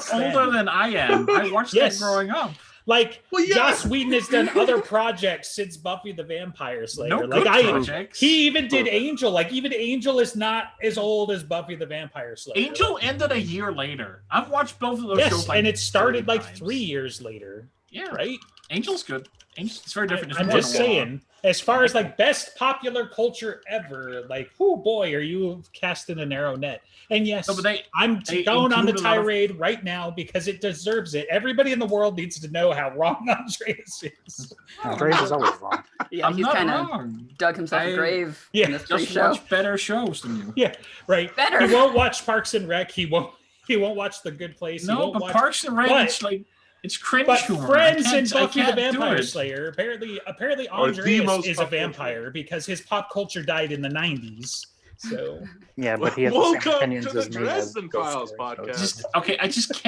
lot older than I am. I watched that growing up. Like, Joss Whedon has done other projects since Buffy the Vampire Slayer. No like, good projects. He even did Angel. Like, even Angel is not as old as Buffy the Vampire Slayer. Angel ended a year later. I've watched both of those shows. And it started like 3 years later. Yeah, right. Angel's good. It's very different. I'm just saying, as far as like best popular culture ever, like, oh boy, are you casting a narrow net? And yes, I'm going on the tirade right now because it deserves it. Everybody in the world needs to know how wrong Andreas is. Andreas is always wrong. Yeah, he's kind of dug himself a grave. In this just watch better shows than you. Yeah, right. Better. He won't watch Parks and Rec. He won't watch The Good Place. No, but Parks and Rec, it's like. It's cringe humor. Friends and Buffy the Vampire Slayer. Apparently Andreas is a vampire because his pop culture died in the 90s. So yeah, but he has the same opinions as me. Dresden Files podcast. I just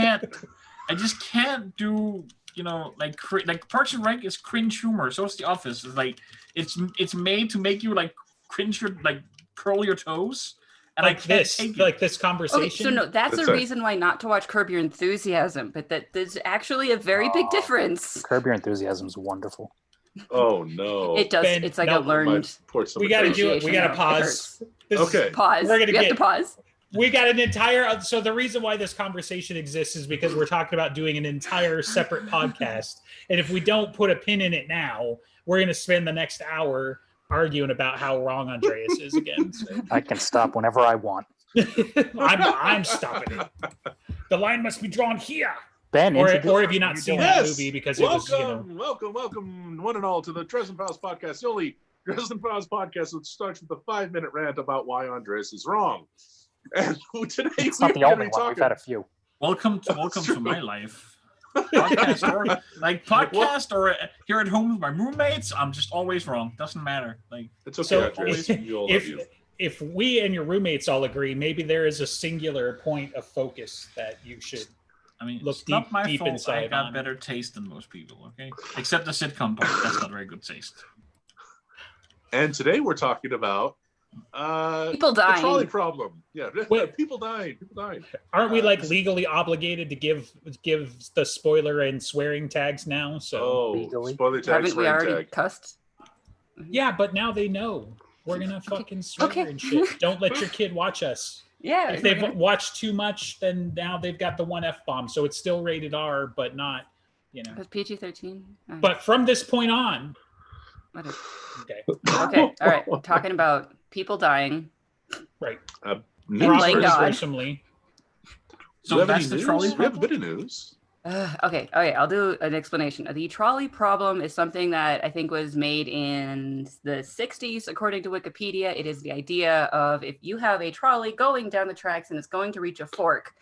can't do like Parks and Rec is cringe humor. So is The Office. It's like it's made to make you like cringe like curl your toes. And like this conversation. Okay, so no, that's a reason why not to watch Curb Your Enthusiasm, but that there's actually a very big difference. Curb Your Enthusiasm is wonderful. Oh no! It does. It's like a learned. We got to do it. We got to pause. Pause. We have to pause. We got an entire. So the reason why this conversation exists is because we're talking about doing an entire separate podcast, and if we don't put a pin in it now, we're going to spend the next hour arguing about how wrong Andreas is again. So. I can stop whenever I want. I'm stopping it. The line must be drawn here. Ben, or have you not seen that movie? Because welcome, one and all to the Dresden Files podcast. The only Dresden Files podcast that starts with a 5-minute rant about why Andreas is wrong. And today it's not the only one. We've had a few. Welcome to my life. Podcast or here at home with my roommates, I'm just always wrong. Doesn't matter. Like it's okay. So if we and your roommates all agree, maybe there is a singular point of focus that you should. I mean, look it's not my fault. Inside I got better taste than most people. Okay, except the sitcom part. That's not very good taste. And today we're talking about people dying. The trolley problem. Yeah, people dying. Aren't we like legally obligated to give the spoiler and swearing tags now? So legally? Spoiler tag. Haven't we already cussed? Yeah, but now they know we're gonna fucking swear and shit. Don't let your kid watch us. Yeah. If they've watched too much, then now they've got the one F-bomb. So it's still rated R, but not, It's PG-13. But from this point on. Okay. All right. We're talking about people dying. Right. Gruesomely. So that's the trolley problem? We have a bit of news. Okay, I'll do an explanation. The trolley problem is something that I think was made in the 60s, according to Wikipedia. It is the idea of if you have a trolley going down the tracks and it's going to reach a fork,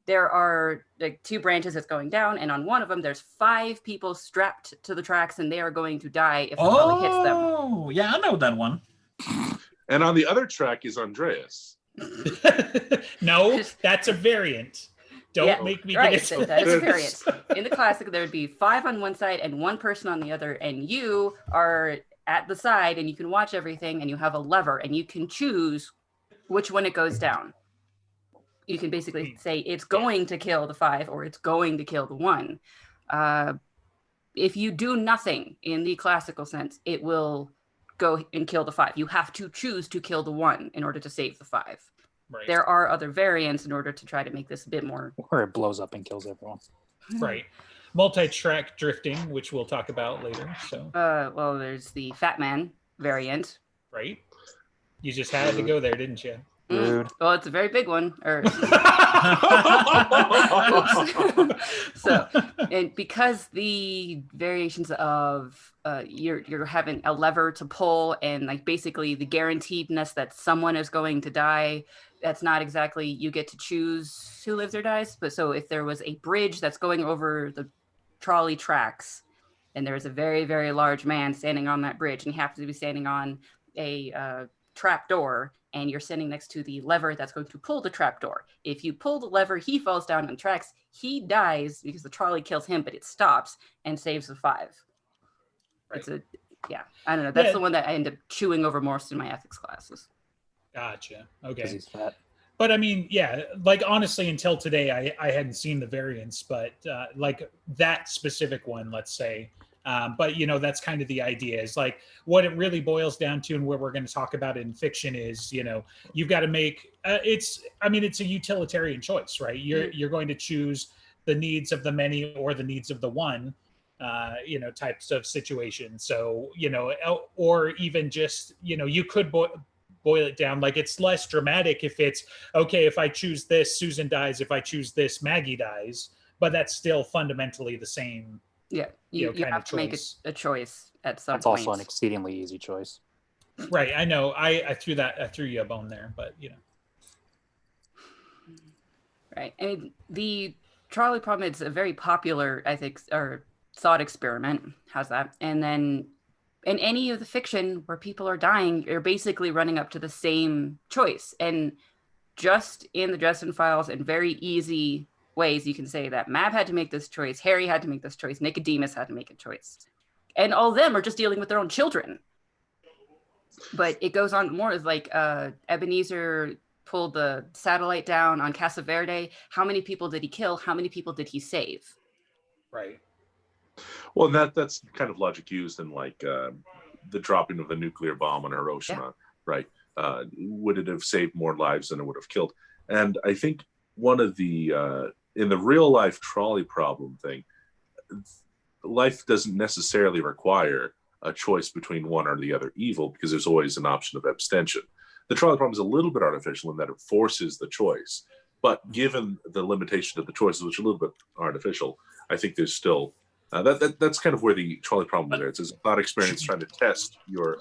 there are like 2 branches that's going down, and on one of them, there's 5 people strapped to the tracks, and they are going to die if the trolley hits them. Oh, yeah, I know that one. And on the other track is Andreas. No, that's a variant. Don't make me get it. That is a variant. In the classic, there would be 5 on one side and 1 person on the other, and you are at the side, and you can watch everything, and you have a lever, and you can choose which one it goes down. You can basically say it's going to kill the 5 or it's going to kill the 1. If you do nothing in the classical sense, it will go and kill the 5. You have to choose to kill the 1 in order to save the 5. Right. There are other variants in order to try to make this a bit more. Or it blows up and kills everyone. Right. Multi-track drifting, which we'll talk about later. So. Well, there's the Fat Man variant. Right. You just had to go there, didn't you? Rude. Well, it's a very big one. So, and because the variations of you're having a lever to pull, and like basically the guaranteedness that someone is going to die, that's not exactly you get to choose who lives or dies. But so if there was a bridge that's going over the trolley tracks, and there's a very, very large man standing on that bridge, and he happens to be standing on a trap door, and you're standing next to the lever that's going to pull the trap door. If you pull the lever, he falls down on the tracks. He dies because the trolley kills him, but it stops and saves the 5. Right. It's I don't know. That's the one that I end up chewing over most in my ethics classes. Gotcha. Okay. Because he's fat. But I mean, yeah, like honestly, until today, I hadn't seen the variants, but like that specific one, let's say. But you know, that's kind of the idea. Is like what it really boils down to, and what we're going to talk about in fiction is, you know, you've got to make. I mean, it's a utilitarian choice, right? You're going to choose the needs of the many or the needs of the one. You know, types of situations. So you know, or even just you know, you could boil it down like it's less dramatic if it's okay, if I choose this, Susan dies, if I choose this, Maggie dies, but that's still fundamentally the same. Yeah, you have to make a choice at some point. That's also an exceedingly easy choice. Right, I know. I threw you a bone there, but you know. Right, I mean, the trolley problem is a very popular, I think, or thought experiment. How's that? And then in any of the fiction where people are dying, you're basically running up to the same choice. And just in the Dresden Files, in very easy ways, you can say that Mab had to make this choice, Harry had to make this choice, Nicodemus had to make a choice. And all of them are just dealing with their own children. But it goes on more as like Ebenezer pulled the satellite down on Casa Verde. How many people did he kill? How many people did he save? Right. Well, that's kind of logic used in like the dropping of the nuclear bomb on Hiroshima, right? Would it have saved more lives than it would have killed? And I think one of the in the real life trolley problem thing, life doesn't necessarily require a choice between one or the other evil because there's always an option of abstention. The trolley problem is a little bit artificial in that it forces the choice, but given the limitation of the choices, which are a little bit artificial, I think there's still that's kind of where the trolley problem is. It's a thought experience trying to test your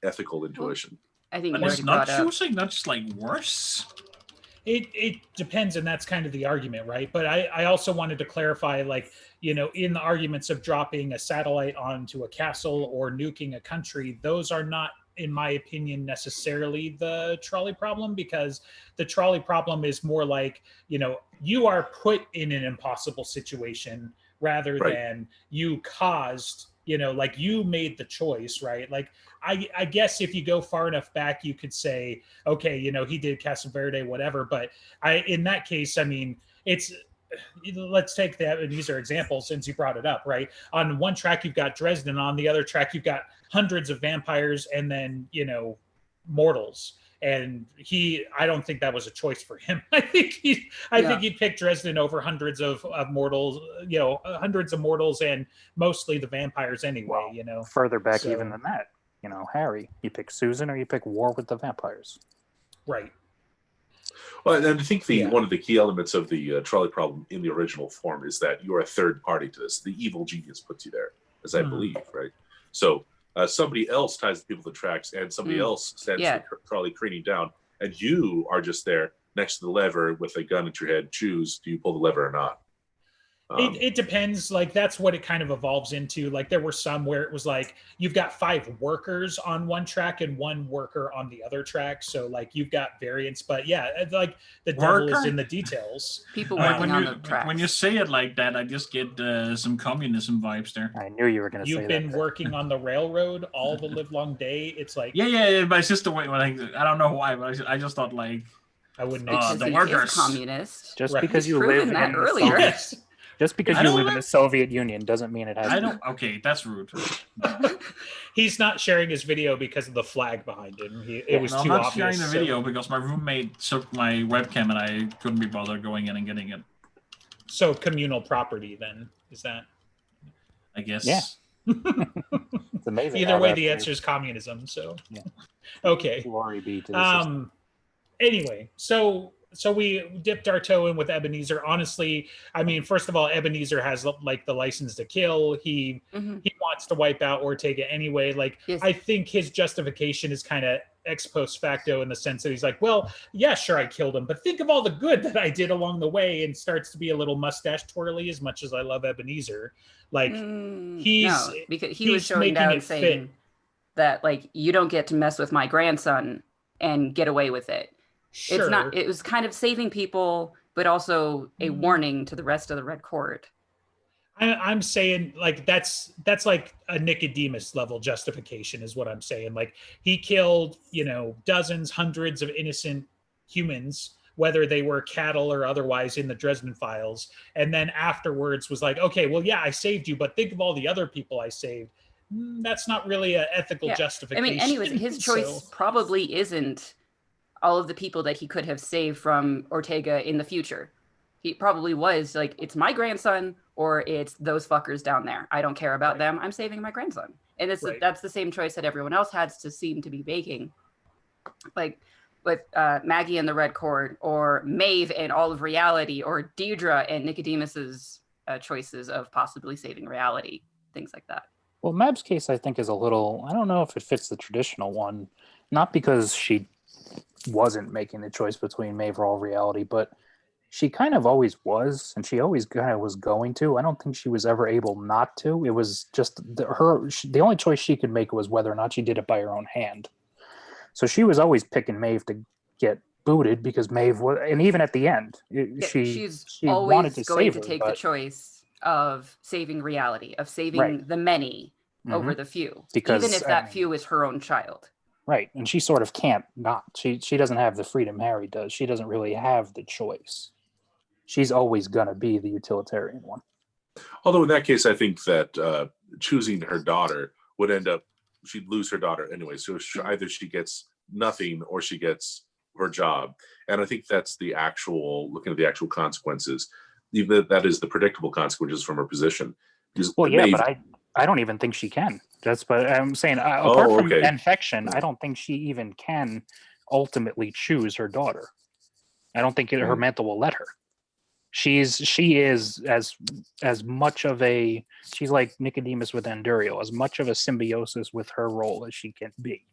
ethical intuition. I think it's not choosing. That's like worse. It depends, and that's kind of the argument, right? But I also wanted to clarify, like, you know, in the arguments of dropping a satellite onto a castle or nuking a country, those are not, in my opinion, necessarily the trolley problem, because the trolley problem is more like, you know, you are put in an impossible situation rather than you caused, you know, like you made the choice, right? Like, I guess if you go far enough back, you could say, okay, you know, he did Casa Verde, whatever. But in that case, I mean, let's take that. These are examples since you brought it up, right? On one track, you've got Dresden. On the other track, you've got hundreds of vampires and then, you know, mortals. And I don't think that was a choice for him. I think he picked Dresden over hundreds of mortals, you know, hundreds of mortals and mostly the vampires anyway, well, you know. Further back even than that, you know, Harry, you pick Susan or you pick war with the vampires. Right. Well, and I think one of the key elements of the trolley problem in the original form is that you're a third party to this. The evil genius puts you there, as I believe, right? So somebody else ties the people to the tracks, and somebody else sends the trolley craning down, and you are just there next to the lever with a gun at your head. Choose, do you pull the lever or not? It depends. Like, that's what it kind of evolves into. Like, there were some where it was like you've got 5 workers on one track and 1 worker on the other track, so like you've got variants. But yeah, like the devil is in the details. People working on the tracks. When you say it like that, I just get some communism vibes there. I knew you were going to say that. You've been working on the railroad all the livelong day. It's like yeah. But it's just the way. I don't know why, but I just thought like I wouldn't. The workers communist. Just because you live in earlier. Just because you live in the Soviet Union doesn't mean it has. Okay, that's rude. He's not sharing his video because of the flag behind him. It was too obvious. I'm not sharing the video because my roommate took my webcam and I couldn't be bothered going in and getting it. So communal property, then, is that? I guess. Yeah. It's amazing. Either way, the answer is communism. So, yeah. Okay. Glory be to the system. Anyway, so we dipped our toe in with Ebenezer. Honestly, I mean, first of all, Ebenezer has like the license to kill. He wants to wipe out Ortega anyway. Like, yes. I think his justification is kind of ex post facto in the sense that he's like, well, yeah, sure, I killed him, but think of all the good that I did along the way, and starts to be a little mustache twirly. As much as I love Ebenezer, like because he was showing down saying that like you don't get to mess with my grandson and get away with it. Sure. It's not. It was kind of saving people, but also a warning to the rest of the Red Court. I'm saying like that's like a Nicodemus level justification is what I'm saying. Like, he killed, dozens, hundreds of innocent humans, whether they were cattle or otherwise, in the Dresden Files, and then afterwards was like, okay, well, yeah, I saved you, but think of all the other people I saved. That's not really an ethical justification. I mean, anyways, his choice probably isn't all of the people that he could have saved from Ortega in the future. He probably was like, it's my grandson or it's those fuckers down there. I don't care about them. I'm saving my grandson. And that's the same choice that everyone else has to seem to be making. Like with Maggie and the Red Cord, or Maeve and all of reality, or Deirdre and Nicodemus's choices of possibly saving reality, things like that. Well, Mab's case, I think, is a little, I don't know if it fits the traditional one, not because she wasn't making the choice between Maeve or all reality, but she kind of always was, and she always kind of was going to. I don't think she was ever able not to. It was just the only choice she could make was whether or not she did it by her own hand. So she was always picking Maeve to get booted because Maeve was, and even at the end, she always wanted to going save to her, take the choice of saving reality, of saving the many over the few, because even if that few is her own child. Right, and she sort of can't not. She doesn't have the freedom Harry does. She doesn't really have the choice. She's always going to be the utilitarian one. Although in that case, I think that choosing her daughter would end up, she'd lose her daughter anyway. So either she gets nothing or she gets her job. And I think that's the actual, looking at the actual consequences, even that is the predictable consequences from her position. Well, yeah, but I don't even think she can. But I'm saying, apart from infection, I don't think she even can ultimately choose her daughter. I don't think her mental will let her. She is as much of a, she's like Nicodemus with Andurio, as much of a symbiosis with her role as she can be.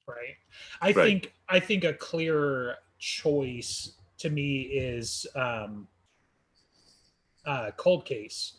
Right. I think a clear choice to me is Cold Case,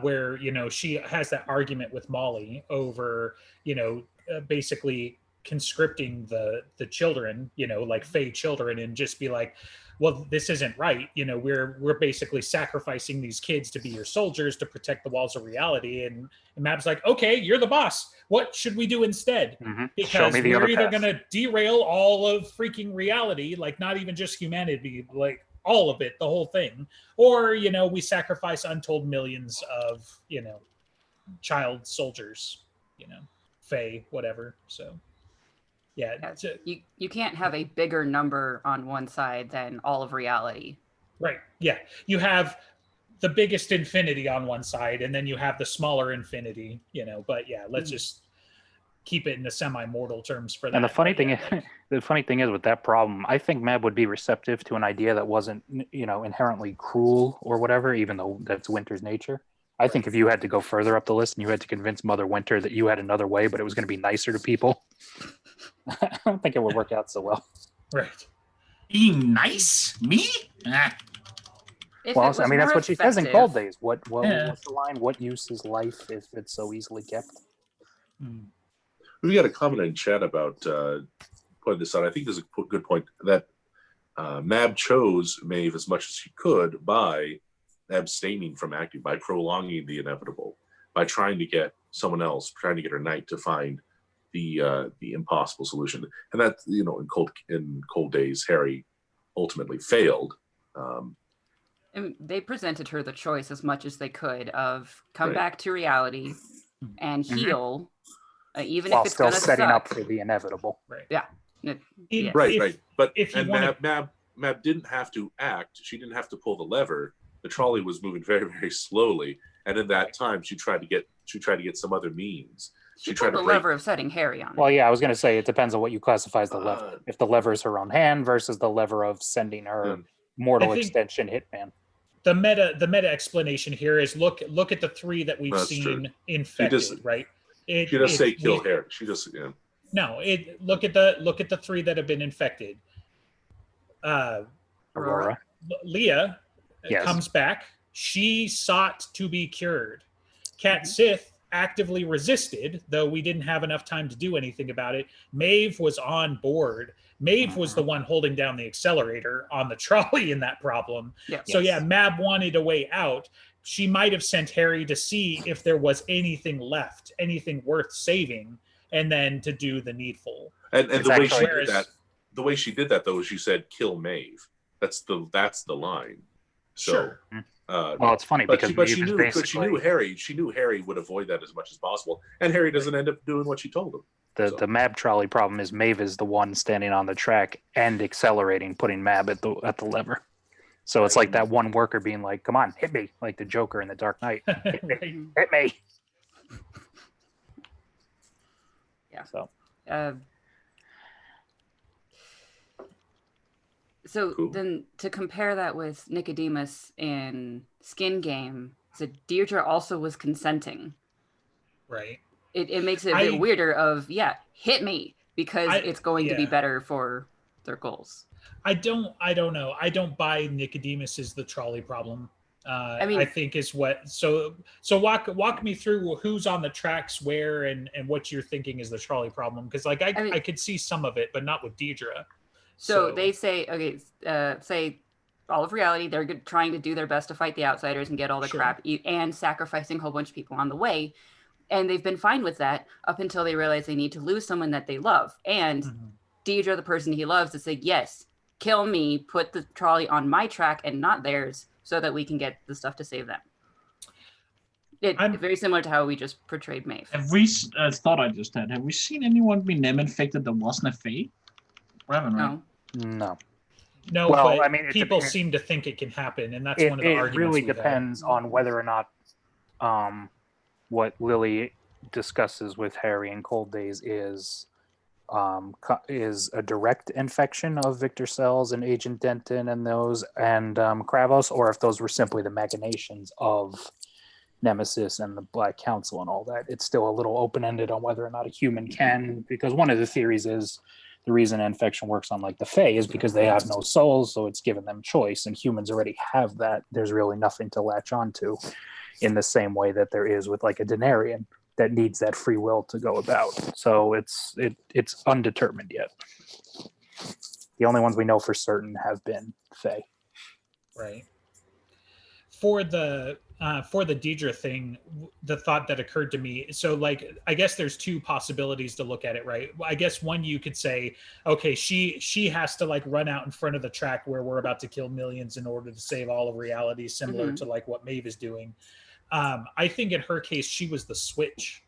where, you know, she has that argument with Molly over, you know, basically conscripting the children, you know, like Fae children, and just be like, well, this isn't right. You know, we're basically sacrificing these kids to be your soldiers to protect the walls of reality. And Mab's like, okay, you're the boss. What should we do instead? Because we're either going to derail all of freaking reality, like not even just humanity, like all of it, the whole thing. Or, you know, we sacrifice untold millions of, you know, child soldiers, you know, Fae, whatever. So. Yeah, you can't have a bigger number on one side than all of reality. Right. Yeah, you have the biggest infinity on one side, and then you have the smaller infinity. You know, but yeah, let's just keep it in the semi-mortal terms for that. And the funny thing is with that problem, I think Mab would be receptive to an idea that wasn't, you know, inherently cruel or whatever, even though that's Winter's nature. I think if you had to go further up the list and you had to convince Mother Winter that you had another way, but it was going to be nicer to people, I don't think it would work out so well. Right. Being nice? Me? Well, I mean, that's what she says in Cold Days. What's the line? What use is life if it's so easily kept? We got a comment in chat about pointing this out. I think there's a good point that Mab chose Maeve as much as she could by abstaining from acting, by prolonging the inevitable, by trying to get someone else, trying to get her knight to find the impossible solution. And that, you know, in Cold Days, Harry ultimately failed. And they presented her the choice as much as they could of come back to reality and heal, even while if it's going to suck. While still setting up for the inevitable. Right. Yeah. Right. But Mab didn't have to act. She didn't have to pull the lever. The trolley was moving very, very slowly, and in that time, she tried to get some other means. She tried the lever of setting Harry on. Well, yeah, I was going to say it depends on what you classify as the lever. If the lever is her own hand versus the lever of sending her mortal extension hitman. The meta explanation here is look at the three that we've seen infected, right? She doesn't say kill Harry. She just No, look at the three that have been infected. Aurora. Leah comes back. She sought to be cured. Cat Sith actively resisted, though we didn't have enough time to do anything about it. Maeve was on board. Maeve was the one holding down the accelerator on the trolley in that problem. Mab wanted a way out. She might have sent Harry to see if there was anything left, anything worth saving, and then to do the needful. And the way she did that, the way she did that though is she said kill Maeve. That's the line. So, sure. Well, it's funny because she knew Harry would avoid that as much as possible, and Harry doesn't end up doing what she told him. The Mab trolley problem is Maeve is the one standing on the track and accelerating, putting Mab at the lever. So it's like that one worker being like, "Come on, hit me!" Like the Joker in The Dark Knight. Hit me! Hit me! Yeah. So Cool. then to compare that with Nicodemus in Skin Game, so Deirdre also was consenting. Right. It makes it a bit weirder of, hit me, because it's going to be better for their goals. I don't know. I don't buy Nicodemus is the trolley problem. I think is what. So walk me through who's on the tracks where and what you're thinking is the trolley problem. Because like I could see some of it, but not with Deirdre. So they say, say all of reality, they're trying to do their best to fight the outsiders and get all the crap and sacrificing a whole bunch of people on the way. And they've been fine with that up until they realize they need to lose someone that they love. And Deirdre, the person he loves, to say, yes, kill me, put the trolley on my track and not theirs so that we can get the stuff to save them. It's very similar to how we just portrayed Maeve. Have we, thought I just had, have we seen anyone be name infected that wasn't a Fae? We haven't, right? No. No, well, but people seem to think it can happen, and that's one of the arguments. It really depends on whether or not what Lily discusses with Harry in Cold Days is a direct infection of Victor Sells and Agent Denton and those and Kravos, or if those were simply the machinations of Nemesis and the Black Council and all that. It's still a little open-ended on whether or not a human can, because one of the theories is the reason infection works on like the Fae is because they have no souls, so it's given them choice, and humans already have that. There's really nothing to latch onto in the same way that there is with like a Denarian that needs that free will to go about. So it's undetermined yet. The only ones we know for certain have been Fae. Right. For the Deirdre thing, the thought that occurred to me, so like I guess there's two possibilities to look at it, right? I guess one, you could say, okay, she has to like run out in front of the track where we're about to kill millions in order to save all of reality, similar to like what Maeve is doing. I think in her case she was the switch,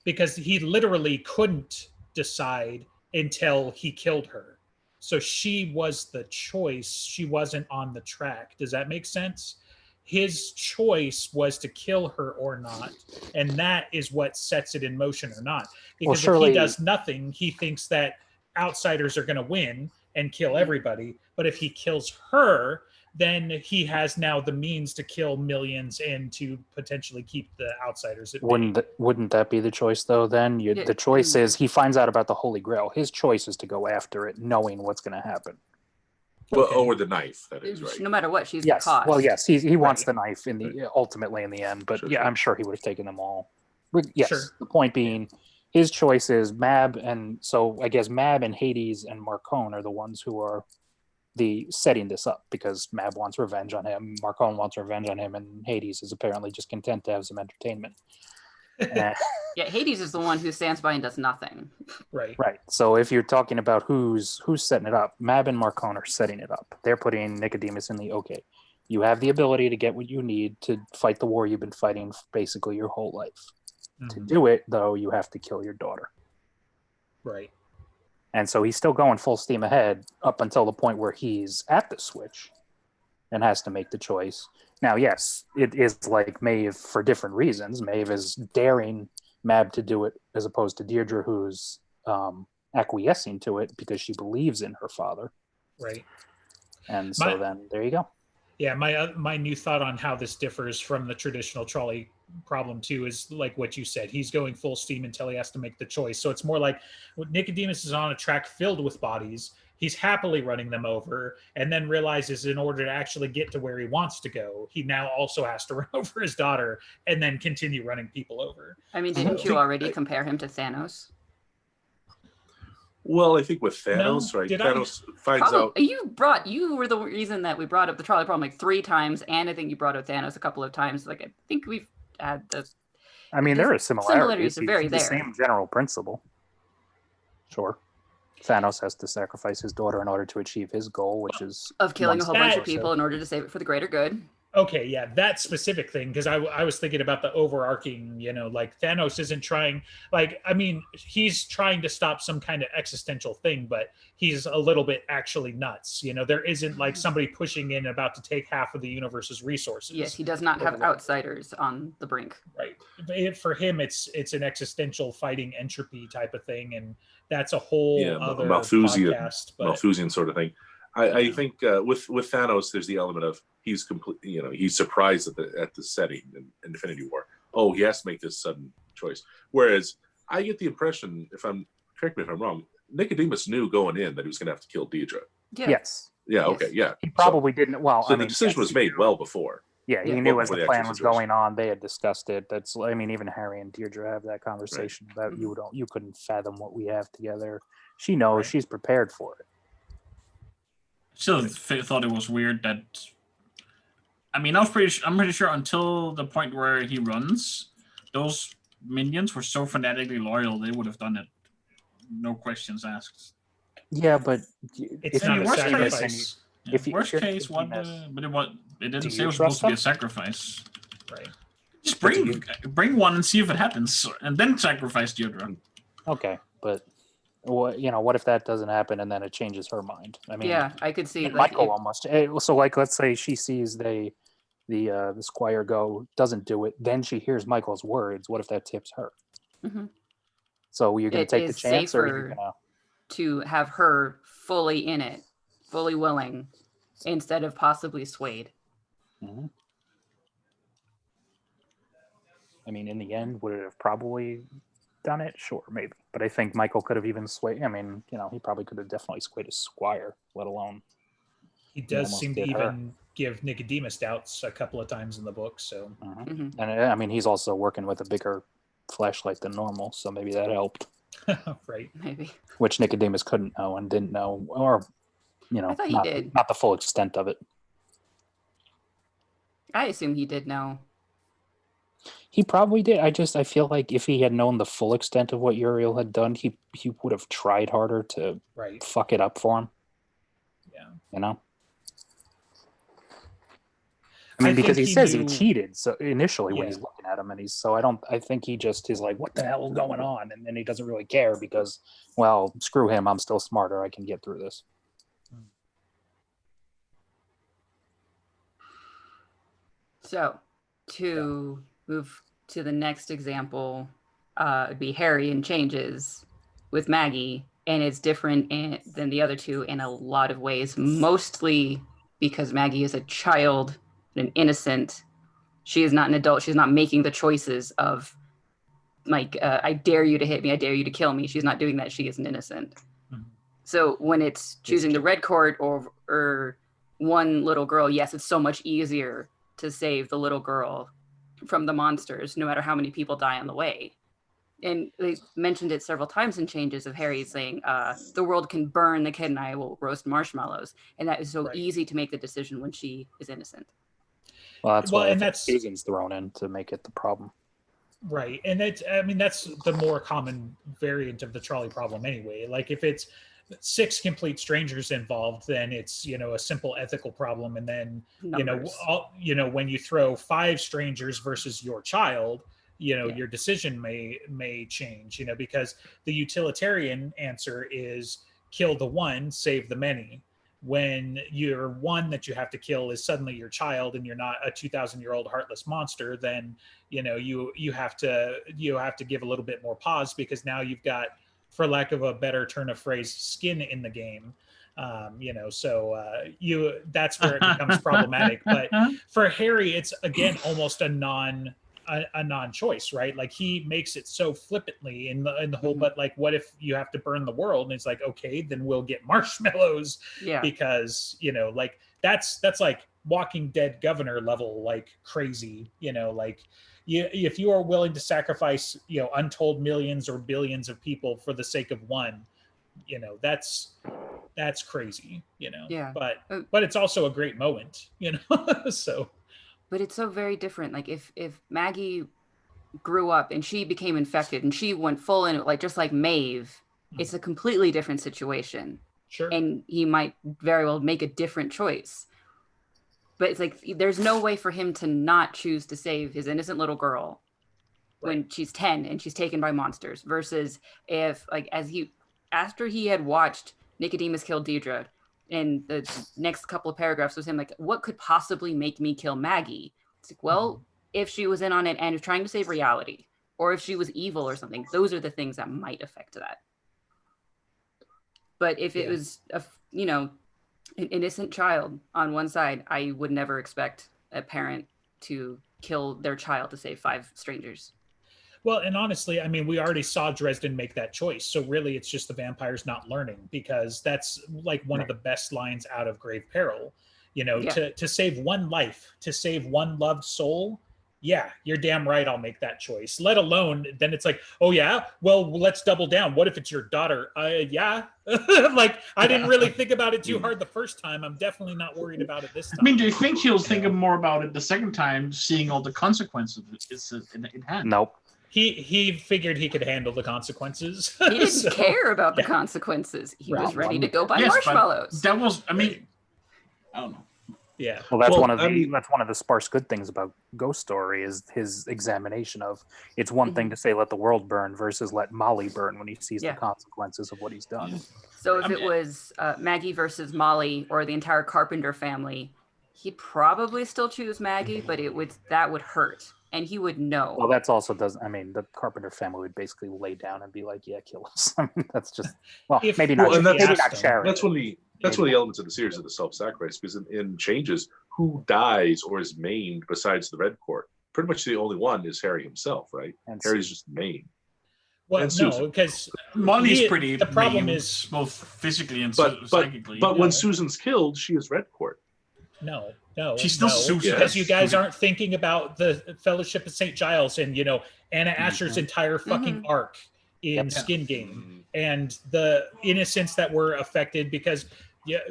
because he literally couldn't decide until he killed her. So she was the choice. She wasn't on the track. Does that make sense? His choice was to kill her or not. And that is what sets it in motion or not. Because if he does nothing, he thinks that outsiders are going to win and kill everybody. But if he kills her, then he has now the means to kill millions and to potentially keep the outsiders at bay. Wouldn't that be the choice, though, then? The choice is he finds out about the Holy Grail. His choice is to go after it, knowing what's going to happen. Well, or the knife, that is, right? No matter what, she's the cost. Well, yes, he wants the knife ultimately in the end, but I'm sure he would have taken them all. Yes, the point being, his choice is Mab, and so I guess Mab and Hades and Marcone are the ones who are the setting this up, because Mab wants revenge on him, Marcone wants revenge on him, and Hades is apparently just content to have some entertainment. Hades is the one who stands by and does nothing. Right. So if you're talking about who's setting it up, Mab and Marcone are setting it up. They're putting Nicodemus in you have the ability to get what you need to fight the war you've been fighting basically your whole life. To do it, though, you have to kill your daughter. Right. And so he's still going full steam ahead up until the point where he's at the switch and has to make the choice. Now, yes, it is like Maeve for different reasons. Maeve is daring Mab to do it as opposed to Deirdre, who's acquiescing to it because she believes in her father. Right. And so then there you go. Yeah, my new thought on how this differs from the traditional trolley problem too is like what you said. He's going full steam until he has to make the choice. So it's more like Nicodemus is on a track filled with bodies. He's happily running them over, and then realizes in order to actually get to where he wants to go, he now also has to run over his daughter and then continue running people over. I mean, didn't you already compare him to Thanos? Well, I think with Thanos, right? Thanos finds out. You were the reason that we brought up the trolley problem like 3 times, and I think you brought up Thanos a couple of times. Like I think we've had the. I mean, there are similarities. Similarities are very the same general principle. Sure. Thanos has to sacrifice his daughter in order to achieve his goal, which is of killing a whole bunch of person. people in order to save it for the greater good. Okay, yeah, that specific thing, because I was thinking about the overarching, like Thanos isn't trying, like, I mean, he's trying to stop some kind of existential thing, but he's a little bit actually nuts. There isn't like somebody pushing in about to take half of the universe's resources. Yes, he does not have outsiders on the brink. Right. For him, it's an existential fighting entropy type of thing, and that's a whole other podcast. Malthusian sort of thing. I think with Thanos, there's the element of he's complete. He's surprised at the setting in Infinity War. Oh, he has to make this sudden choice. Whereas I get the impression, correct me if I'm wrong, Nicodemus knew going in that he was going to have to kill Deidre. Yeah. Yes. Yeah. Okay. Yeah. He probably didn't. Well, so the decision was made well before. Yeah, he knew as the plan was going on. They had discussed it. Even Harry and Deirdre have that conversation about you couldn't fathom what we have together. She knows. She's prepared for it. Still thought it was weird that. I'm pretty sure until the point where he runs, those minions were so fanatically loyal they would have done it, no questions asked. Yeah, but it's not a sacrifice. Worst case, but it didn't say it was supposed to be a sacrifice. Right. Just bring one and see if it happens, and then sacrifice Deirdre. Okay, but. What if that doesn't happen and then it changes her mind? Yeah, I could see Michael almost. So, let's say she sees the squire go, doesn't do it, then she hears Michael's words. What if that tips her? Mm-hmm. So you're going to take the chance, or you're going to have her fully in it, fully willing, instead of possibly swayed. Mm-hmm. In the end, would it have probably done it? Sure, maybe. But I think Michael could have even swayed. He probably could have definitely swayed a squire, let alone. He does seem to even give Nicodemus doubts a couple of times in the book. So, mm-hmm. And he's also working with a bigger flashlight than normal, so maybe that helped. Right? Maybe. Which Nicodemus couldn't know and didn't know, or I thought he did. Not the full extent of it. I assume he did know. He probably did. I feel like if he had known the full extent of what Uriel had done, he would have tried harder to fuck it up for him. Yeah. Because he says he cheated so initially when he's looking at him, and I think he just is like, what the hell is going on? And then he doesn't really care because, well, screw him, I'm still smarter, I can get through this. So to move to the next example, it'd be Harry and changes with Maggie, and it's different than the other two in a lot of ways, mostly because Maggie is a child, an innocent. She is not an adult. She's not making the choices of like, I dare you to hit me, I dare you to kill me. She's not doing that. She is an innocent. Mm-hmm. So when it's choosing the red court or one little girl, yes, it's so much easier to save the little girl from the monsters, no matter how many people die on the way. And they mentioned it several times in changes of Harry saying, the world can burn, the kid and I will roast marshmallows. And that is so easy to make the decision when she is innocent. Well, that's Susan's thrown in to make it the problem. Right. And that's the more common variant of the trolley problem anyway. Like if it's 6 complete strangers involved, then it's, a simple ethical problem. And then, numbers. When you throw 5 strangers versus your child, your decision may change, because the utilitarian answer is kill the one, save the many. When your one that you have to kill is suddenly your child and you're not a 2,000-year-old heartless monster, then you have to give a little bit more pause, because now you've got, for lack of a better turn of phrase, skin in the game. That's where it becomes problematic. But for Harry, it's again almost a non-choice, right? Like he makes it so flippantly in the whole, but like, what if you have to burn the world? And it's like, okay, then we'll get marshmallows, because like that's like Walking Dead governor level, like crazy, like if you are willing to sacrifice, untold millions or billions of people for the sake of one, that's crazy, but it's also a great moment, so. But it's so very different. Like if Maggie grew up and she became infected and she went full in, like just like Maeve it's a completely different situation. Sure. And he might very well make a different choice. But it's like, there's no way for him to not choose to save his innocent little girl when she's 10 and she's taken by monsters, versus if, like, after he had watched Nicodemus kill Deidre, and the next couple of paragraphs was him like, what could possibly make me kill Maggie? It's like, well, if she was in on it and was trying to save reality, or if she was evil or something, those are the things that might affect that. But if it was an innocent child on one side, I would never expect a parent to kill their child to save 5 strangers. Well, and honestly, I mean, we already saw Dresden make that choice. So really, it's just the vampires not learning, because that's like one of the best lines out of Grave Peril. To save one life, to save one loved soul. Yeah, you're damn right. I'll make that choice. Let alone, then it's like, oh yeah, well, let's double down. What if it's your daughter? Yeah. Like, I didn't really think about it too hard the first time. I'm definitely not worried about it this time. I mean, do you think he'll think more about it the second time, seeing all the consequences in hand? Nope. He figured he could handle the consequences. He didn't care about the consequences. He was ready to go buy marshmallows. That was, I don't know. Yeah. Well, that's one of the sparse good things about Ghost Story is his examination of, it's one thing to say let the world burn versus let Molly burn when he sees the consequences of what he's done. So if it was Maggie versus Molly or the entire Carpenter family, he'd probably still choose Maggie, but that would hurt, and he would know. Well, that's also the Carpenter family would basically lay down and be like, yeah, kill us. I mean, that's just, maybe not charity. That's one of the elements of the series of the self-sacrifice, because in Changes, who dies or is maimed besides the Red Court? Pretty much the only one is Harry himself, right? And Harry's just maimed. Well, no, because Molly's pretty. The problem is both physically and psychically. But when Susan's killed, she is Red Court. No, she's still Susan. Because you guys aren't thinking about the Fellowship of St. Giles and Anna Asher's entire fucking arc in Skin Game and the innocents that were affected, because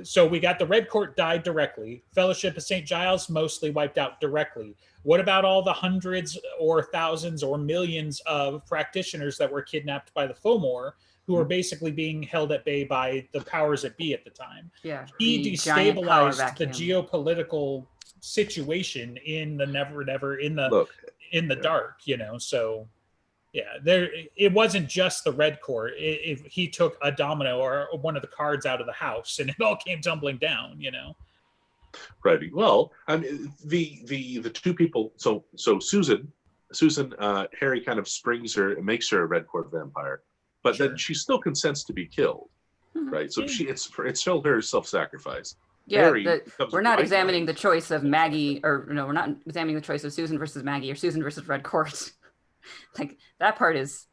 so we got the Red Court died directly. Fellowship of St. Giles mostly wiped out directly. What about all the hundreds or thousands or millions of practitioners that were kidnapped by the Fomor, who are basically being held at bay by the powers that be at the time? Yeah, he destabilized the geopolitical situation in the Never in the dark. So. Yeah, it wasn't just the Red Court. He took a domino or one of the cards out of the house, and it all came tumbling down. Right. Well, I mean, the two people. So Susan, Harry kind of springs her and makes her a Red Court vampire, but then she still consents to be killed. Right. So it's still her self-sacrifice. Yeah, we're not examining the choice of Maggie, or no, we're not examining the choice of Susan versus Maggie or Susan versus Red Court. Like, that part is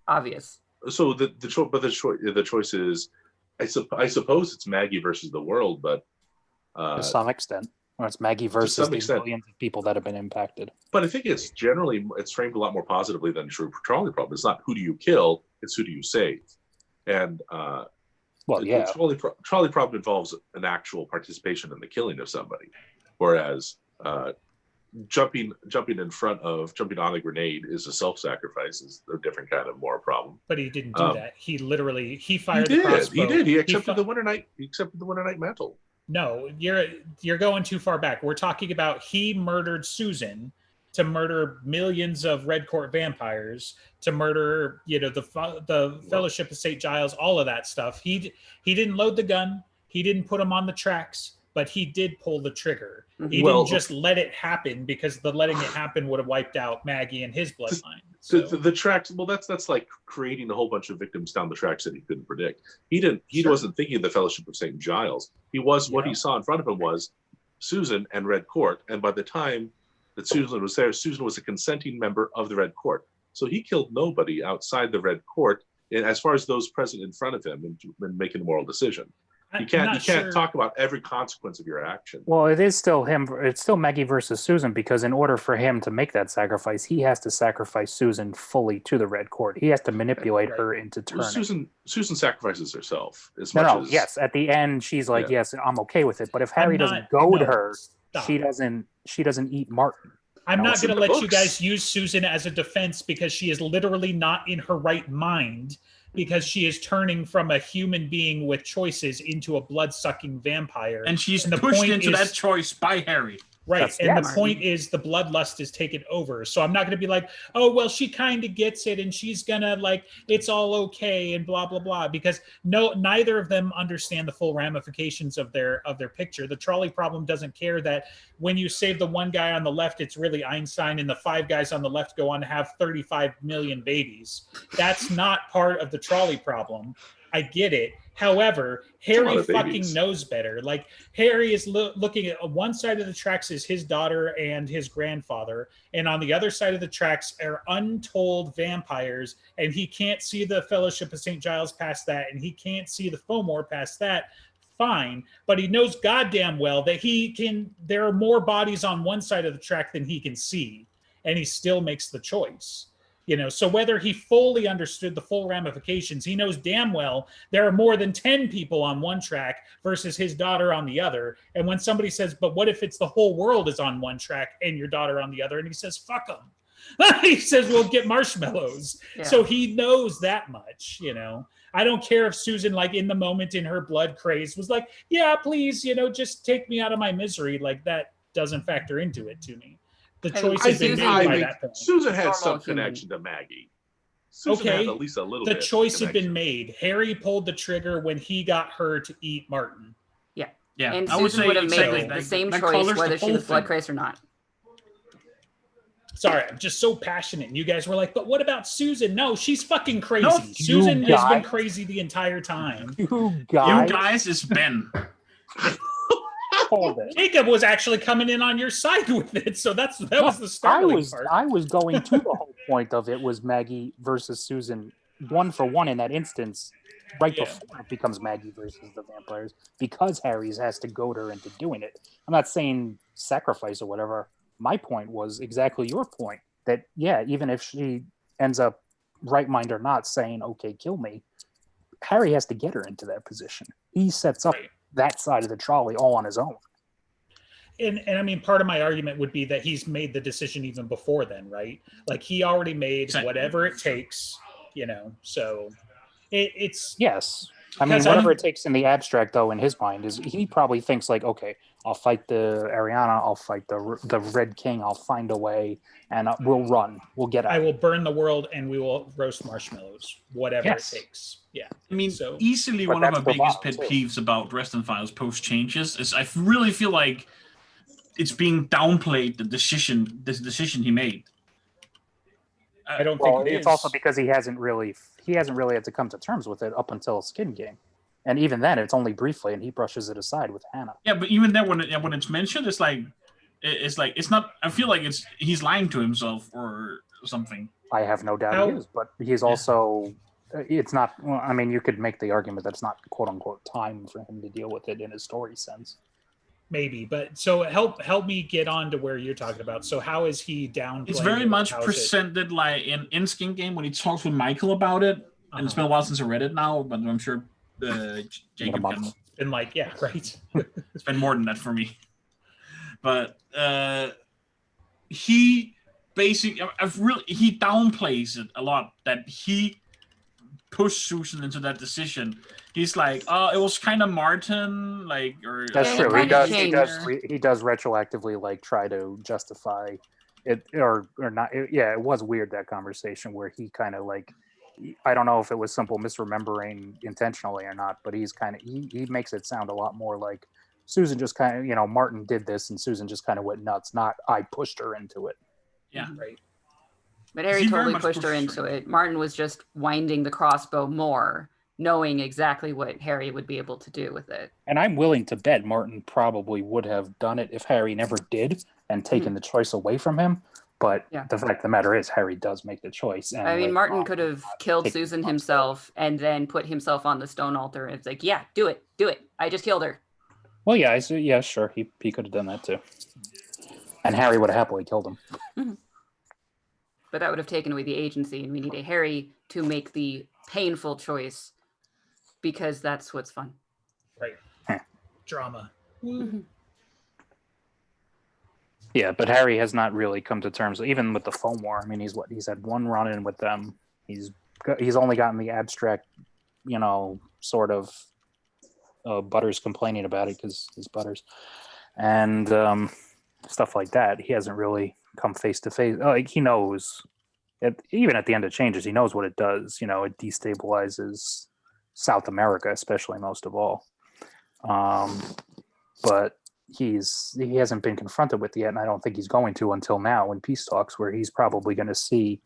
obvious. So the choice is, I suppose it's Maggie versus the world, but to some extent, or it's Maggie versus the millions of people that have been impacted. But I think it's framed a lot more positively than true Trolley problem. It's not who do you kill, it's who do you save. And Trolley problem involves an actual participation in the killing of somebody, whereas jumping on a grenade is a self-sacrifice, is a different kind of more problem. But he didn't do that. He fired the crossbow. He did. He accepted the Winter Night mantle. No, you're going too far back. We're talking about he murdered Susan to murder millions of Red Court vampires, to murder the Fellowship of St. Giles, all of that stuff. He didn't load the gun. He didn't put him on the tracks. But he did pull the trigger. He didn't just let it happen, because the letting it happen would have wiped out Maggie and his bloodline. So. The tracks. Well, that's like creating a whole bunch of victims down the tracks that he couldn't predict. He wasn't thinking of the Fellowship of St. Giles. What he saw in front of him was Susan and Red Court. And by the time that Susan was there, Susan was a consenting member of the Red Court. So he killed nobody outside theRed Court, as far as those present in front of him and making a moral decision. You can't talk about every consequence of your action. Well, it is still him. It's still Maggie versus Susan, because in order for him to make that sacrifice, he has to sacrifice Susan fully to the Red Court. He has to manipulate her into turning. Susan sacrifices herself yes. At the end, she's like, yes, I'm okay with it. But if Harry doesn't go to her, she doesn't eat Martin. I'm not going to let you guys use Susan as a defense, because she is literally not in her right mind because she is turning from a human being with choices into a blood-sucking vampire. And she's pushed into that choice by Harry. Right. And the point is the bloodlust is taken over. So I'm not going to be like, oh, well, she kind of gets it and she's going to like, it's all okay and blah, blah, blah. Because neither of them understand the full ramifications of their picture. The trolley problem doesn't care that when you save the one guy on the left, it's really Einstein and the 5 guys on the left go on to have 35 million babies. That's not part of the trolley problem. I get it. However, Harry fucking knows better. Like, Harry is looking at one side of the tracks is his daughter and his grandfather, and on the other side of the tracks are untold vampires, and he can't see the Fellowship of St. Giles past that, and he can't see the Fomor past that. Fine, but he knows goddamn well that there are more bodies on one side of the track than he can see, and he still makes the choice. So whether he fully understood the full ramifications, he knows damn well there are more than 10 people on one track versus his daughter on the other. And when somebody says, but what if it's the whole world is on one track and your daughter on the other? And he says, fuck them. He says, we'll get marshmallows. Yeah. So he knows that much, I don't care if Susan, like in the moment in her blood craze was like, yeah, please, just take me out of my misery. Like that doesn't factor into it to me. The choice has been made by that point. Susan had some connection to Maggie. Susan had at least a little bit. The choice had been made. Harry pulled the trigger when he got her to eat Martin. Yeah. Yeah. And Susan would have made the same choice whether she was blood crazed or not. Sorry, I'm just so passionate. And you guys were like, but what about Susan? No, she's fucking crazy. No, Susan has been crazy the entire time. You guys is Ben. Jacob was actually coming in on your side with it, so that was the startling part. I was going to the whole point of it was Maggie versus Susan, 1-for-1 in that instance, before it becomes Maggie versus the vampires, because Harry's has to goad her into doing it. I'm not saying sacrifice or whatever. My point was exactly your point, that, even if she ends up right mind or not saying, okay, kill me, Harry has to get her into that position. He sets up that side of the trolley all on his own. And I mean, part of my argument would be that he's made the decision even before then, right? Like he already made whatever it takes, so it's... Yes. I mean, whatever it takes in the abstract, though, in his mind, is he probably thinks like, okay, I'll fight the Ariana, I'll fight the Red King, I'll find a way, and we'll run. We'll get out. I will burn the world, and we will roast marshmallows, whatever it takes. Yeah. I mean, easily one of my biggest pet peeves about Dresden Files post changes is I really feel like it's being downplayed, the decision he made. I don't think it's also because he hasn't really had to come to terms with it up until Skin Game, and even then it's only briefly, and he brushes it aside with Hannah. Yeah, but even then when it's mentioned, it's not. I feel like he's lying to himself or something. I have no doubt he is, but he's also. It's not. Well, I mean, you could make the argument that it's not "quote unquote" time for him to deal with it in his story sense. Maybe, but so help me get on to where you're talking about. So how is he down? It's very much presented like in Skin Game when he talks with Michael about it, and it's been a while since I read it now, but I'm sure Jacob can. Been like, yeah, right. It's been more than that for me, but he basically, he downplays it a lot that he pushed Susan into that decision. He's like, oh, it was kind of Martin, like, or that's true. He does retroactively like try to justify it or not. It was weird, that conversation where he kind of like, I don't know if it was simple misremembering intentionally or not, but he's kind of he makes it sound a lot more like Susan just kind of, Martin did this and Susan just kind of went nuts, not I pushed her into it. Yeah, right. But Harry totally pushed her into it. Martin was just winding the crossbow more, knowing exactly what Harry would be able to do with it. And I'm willing to bet Martin probably would have done it if Harry never did and taken the choice away from him. But the fact of the matter is, Harry does make the choice. And I mean, Martin could have killed Susan himself and then put himself on the stone altar. And it's like, yeah, do it. I just killed her. Well, yeah, sure. He could have done that too. And Harry would have happily killed him. Mm-hmm. But that would have taken away the agency, and we need a Harry to make the painful choice because that's what's fun. Right. Drama. Mm-hmm. Yeah, but Harry has not really come to terms, even with the Fomor. I mean, he's had one run-in with them. He's only gotten the abstract, sort of Butters complaining about it because he's Butters, and stuff like that. He hasn't really come face to face. Like he knows, even at the end of Changes, he knows what it does. It destabilizes South America, especially most of all. But he hasn't been confronted with it yet, and I don't think he's going to until now in peace talks, where he's probably going to see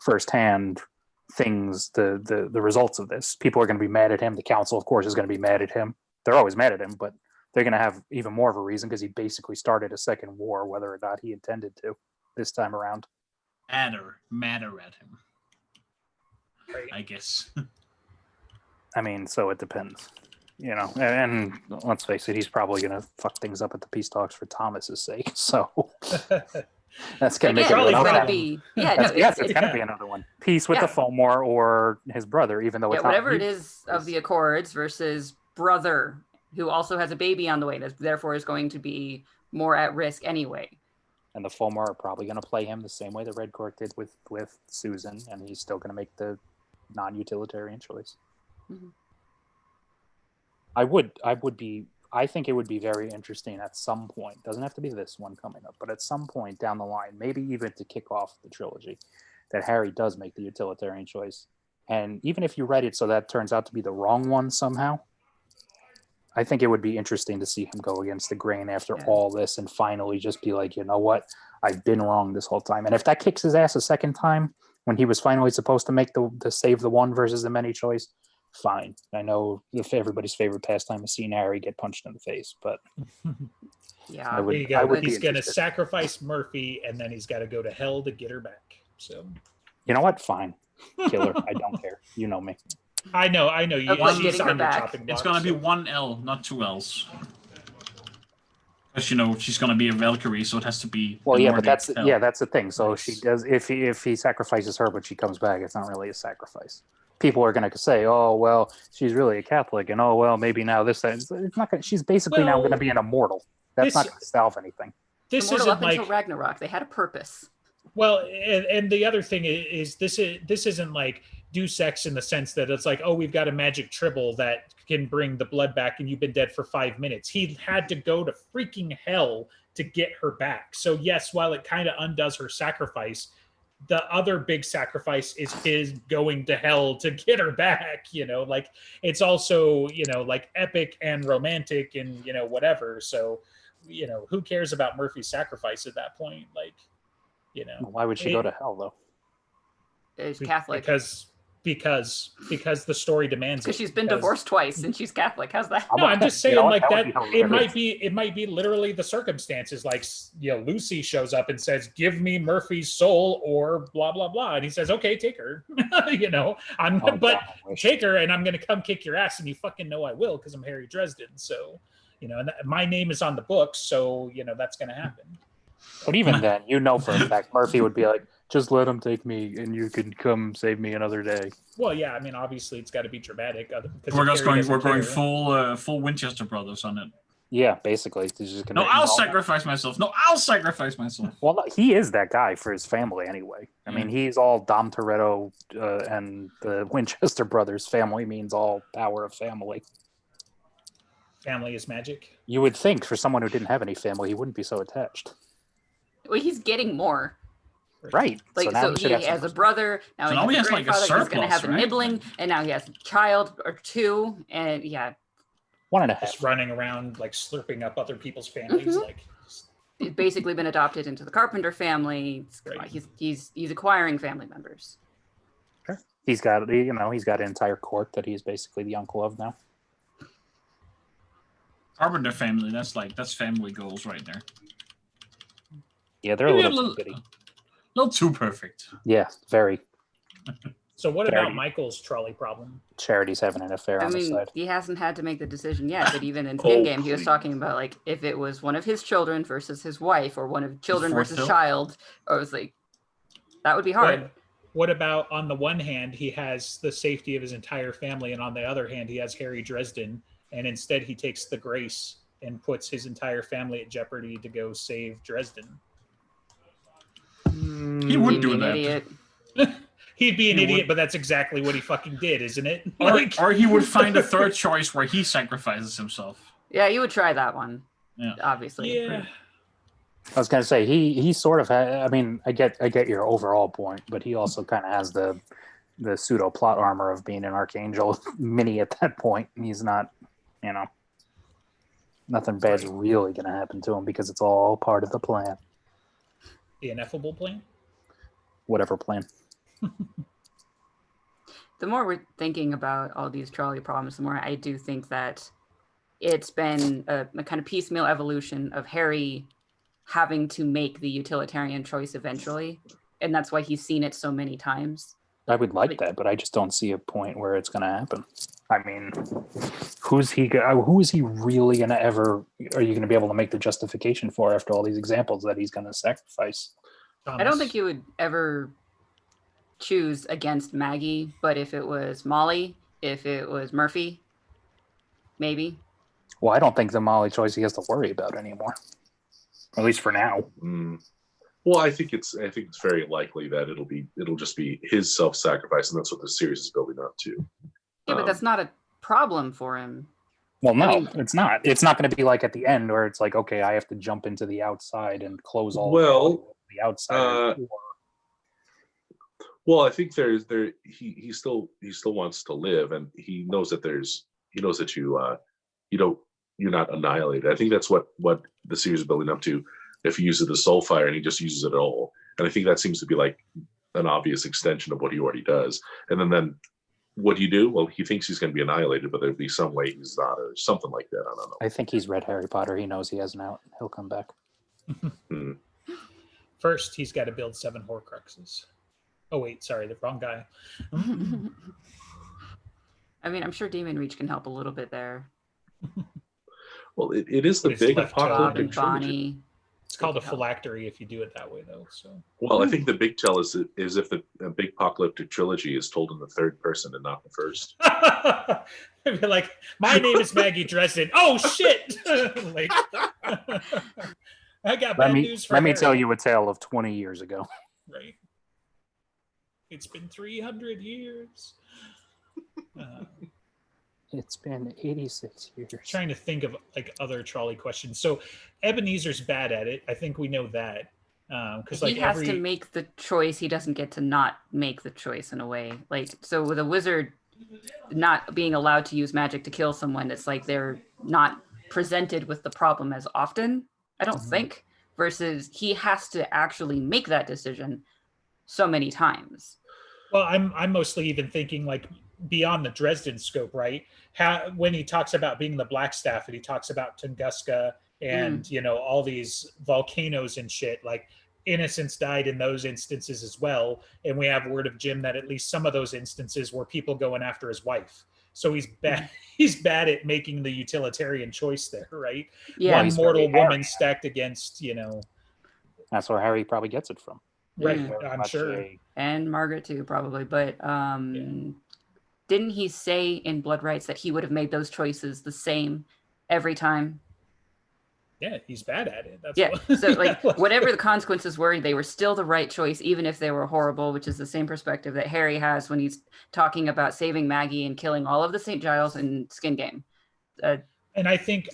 firsthand things, the results of this. People are going to be mad at him. The council, of course, is going to be mad at him. They're always mad at him, but they're going to have even more of a reason because he basically started a second war, whether or not he intended to this time around. Matter at him, I guess. I mean, so it depends, and let's face it, he's probably going to fuck things up at the peace talks for Thomas's sake. So that's going to make it it's another going to one. be It's going to be another one. Peace with the Fomor or his brother, even though it's whatever it is of the Accords versus brother, who also has a baby on the way, that therefore is going to be more at risk anyway. And the Fomor are probably going to play him the same way the Red Court did with Susan, and he's still going to make the non-utilitarian choice. Mm-hmm. I think it would be very interesting at some point. Doesn't have to be this one coming up, but at some point down the line, maybe even to kick off the trilogy, that Harry does make the utilitarian choice. And even if you write it so that turns out to be the wrong one somehow, I think it would be interesting to see him go against the grain after all this and finally just be like, you know what? I've been wrong this whole time. And if that kicks his ass a second time, when he was finally supposed to make the save the one versus the many choice, fine. I know if everybody's favorite pastime is seeing Harry get punched in the face, but he's going to sacrifice Murphy, and then he's got to go to hell to get her back. So, you know what? Fine, kill her. I don't care. You know me. I know. She's on the chopping block. It's going to be one L, not two L's. Because she's going to be a Valkyrie, so it has to be. Well, yeah, but that's the thing. So she does. If he sacrifices her, but she comes back, it's not really a sacrifice. People are going to say, "Oh, well, she's really a Catholic," and "Oh, well, maybe now this." It's not. She's basically now going to be an immortal. That's not going to salve anything. This is up until Ragnarok. They had a purpose. Well, and the other thing is this isn't like Deus Ex in the sense that it's like, oh, we've got a magic tribble that can bring the blood back and you've been dead for 5 minutes. He had to go to freaking hell to get her back. So yes, while it kind of undoes her sacrifice, the other big sacrifice is his going to hell to get her back, like it's also, like epic and romantic and, whatever. So, who cares about Murphy's sacrifice at that point? Like, why would she go to hell though? She's Catholic. Because the story demands it. Because she's been divorced twice and she's Catholic. How's that? No, I'm just saying it might be literally the circumstances. Like, Lucy shows up and says, "Give me Murphy's soul," or blah blah blah, and he says, "Okay, take her." Take her, and I'm going to come kick your ass, and you fucking know I will because I'm Harry Dresden. So, and my name is on the books, so that's going to happen. But even then, for a fact, Murphy would be like, just let him take me and you can come save me another day. Well, yeah, I mean, obviously it's got to be dramatic. We're going full Winchester Brothers on it. Yeah, basically. He's just gonna I'll sacrifice myself. Well, no, he is that guy for his family anyway. I mean, he's all Dom Toretto and the Winchester Brothers family means all power of family. Family is magic. You would think for someone who didn't have any family, he wouldn't be so attached. Well, he's getting more. Right. Like, so he has a brother. Now he has like a surplus, he's going to have a nibbling, and now he has a child or two, and 1.5. Just running around like slurping up other people's families. Mm-hmm. He's basically been adopted into the Carpenter family. Right. He's acquiring family members. Sure. He's got an entire court that he's basically the uncle of now. Carpenter family. That's family goals right there. Yeah, they're a little too perfect. Yeah, very. So what about Michael's trolley problem? Charity's having an affair on the side. He hasn't had to make the decision yet, but even in in-game, he was talking about like if it was one of his children versus his wife, or one of children versus child, or it was like that would be hard. What about on the one hand, he has the safety of his entire family, and on the other hand, he has Harry Dresden, and instead he takes the grace and puts his entire family at jeopardy to go save Dresden. He wouldn't do that. Idiot. He'd be an idiot, but that's exactly what he fucking did, isn't it? Or he would find a third choice where he sacrifices himself. Yeah, you would try that one. Yeah, obviously. Yeah. I was gonna say he sort of had. I mean, I get your overall point, but he also kind of has the pseudo plot armor of being an Archangel mini at that point, and he's not, nothing bad's really gonna happen to him because it's all part of the plan. The ineffable plan? Whatever plan. The more we're thinking about all these trolley problems, the more I do think that it's been a kind of piecemeal evolution of Harry having to make the utilitarian choice eventually. And that's why he's seen it so many times. I would like that, but I just don't see a point where it's going to happen. I mean, who is he really going to ever, are you going to be able to make the justification for after all these examples that he's going to sacrifice? I don't think you would ever choose against Maggie, but if it was Molly, if it was Murphy, maybe. Well, I don't think the Molly choice he has to worry about anymore, at least for now. Well, I think it's very likely that it'll just be his self-sacrifice, and that's what the series is building up to. Yeah, but that's not a problem for him. Well, no, it's not. It's not going to be like at the end where it's like, okay, I have to jump into the outside and close all the outside. Well, I think he still wants to live, and he knows that you're not annihilated. I think that's what the series is building up to. If he uses the soul fire and he just uses it all, and I think that seems to be like an obvious extension of what he already does. And then what do you do? Well, he thinks he's going to be annihilated, but there'll be some way he's not, or something like that. I don't know. I think he's read Harry Potter. He knows he has an out. He'll come back. First, he's got to build 7 Horcruxes. Oh wait, sorry, the wrong guy. I mean, I'm sure Demon Reach can help a little bit there. Well, it is the big apocalyptic trilogy. It's called a phylactery if you do it that way, though. So. Well, I think the big tell is if the big apocalyptic trilogy is told in the third person and not the first. I'd be like, my name is Maggie Dresden. Oh shit! Like, I got bad news for Let me tell you a tale of 20 years ago. Right. It's been 300 years. It's been 86 years. Trying to think of like other trolley questions. So Ebenezer's bad at it. I think we know that. Because he has to make the choice. He doesn't get to not make the choice in a way. Like, so with a wizard not being allowed to use magic to kill someone, it's like they're not presented with the problem as often, I don't think. Versus he has to actually make that decision so many times. Well, I'm mostly even thinking like beyond the Dresden scope, right? When he talks about being the Blackstaff and he talks about Tunguska and all these volcanoes and shit, like innocents died in those instances as well. And we have word of Jim that at least some of those instances were people going after his wife. So he's bad. He's bad at making the utilitarian choice there, right? Yeah, one mortal woman stacked against, That's where Harry probably gets it from. Right, I'm sure. And Margaret too, probably. But didn't he say in Blood Rights that he would have made those choices the same every time? Yeah, he's bad at it. So like whatever the consequences were, they were still the right choice, even if they were horrible, which is the same perspective that Harry has when he's talking about saving Maggie and killing all of the St. Giles in Skin Game. And I think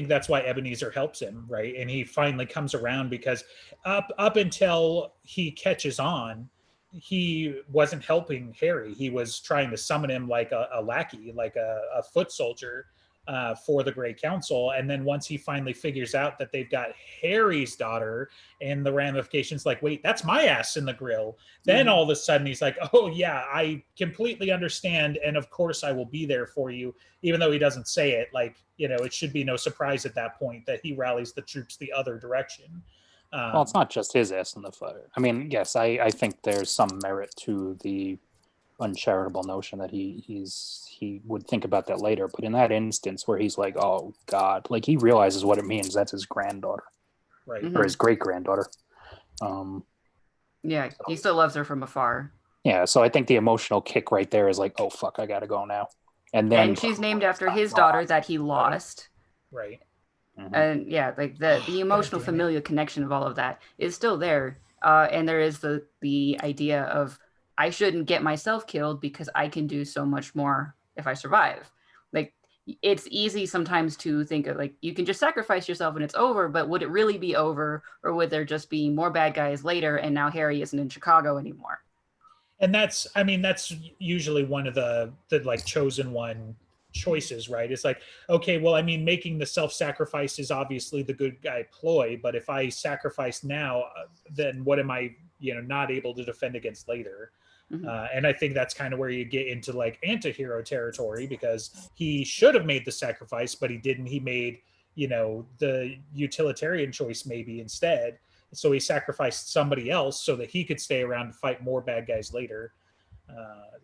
that's why Ebenezer helps him, right? And he finally comes around because up until he catches on, he wasn't helping Harry. He was trying to summon him like a lackey, like a foot soldier for the Grey Council. And then once he finally figures out that they've got Harry's daughter and the ramifications, like, wait, that's my ass in the grill. Then all of a sudden he's like, oh yeah, I completely understand. And of course I will be there for you. Even though he doesn't say it, like, it should be no surprise at that point that he rallies the troops the other direction. Well, it's not just his ass in the fire. I mean, yes, I think there's some merit to the uncharitable notion that he would think about that later. But in that instance where he's like, oh God, like he realizes what it means. That's his granddaughter. Right. Or his great granddaughter. Yeah, he still loves her from afar. Yeah, so I think the emotional kick right there is like, oh fuck, I gotta go now. And she's named after his daughter that he lost. Right. And yeah, like the emotional familial connection of all of that is still there. And there is the idea of I shouldn't get myself killed because I can do so much more if I survive. Like, it's easy sometimes to think of, like, you can just sacrifice yourself and it's over, but would it really be over, or would there just be more bad guys later and now Harry isn't in Chicago anymore? And that's usually one of the like chosen one choices, right? It's like, okay, well, I mean, making the self-sacrifice is obviously the good guy ploy, but if I sacrifice now, then what am I, not able to defend against later? Mm-hmm. And I think that's kind of where you get into like anti-hero territory, because he should have made the sacrifice, but he didn't. He made, the utilitarian choice maybe instead. So he sacrificed somebody else so that he could stay around to fight more bad guys later.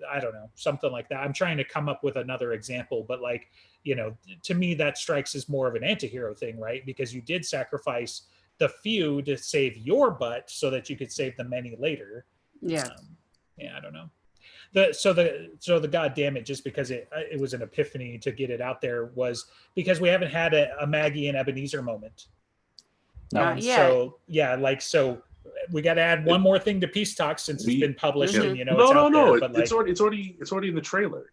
I don't know, something like that. I'm trying to come up with another example, but like, to me, that strikes as more of an anti-hero thing, right? Because you did sacrifice the few to save your butt so that you could save the many later. Yeah. I don't know. So the goddamn it, just because it was an epiphany to get it out there, was because we haven't had a Maggie and Ebenezer moment. So we got to add one more thing to Peace Talk since it's been published and it's out there. But it's already in the trailer.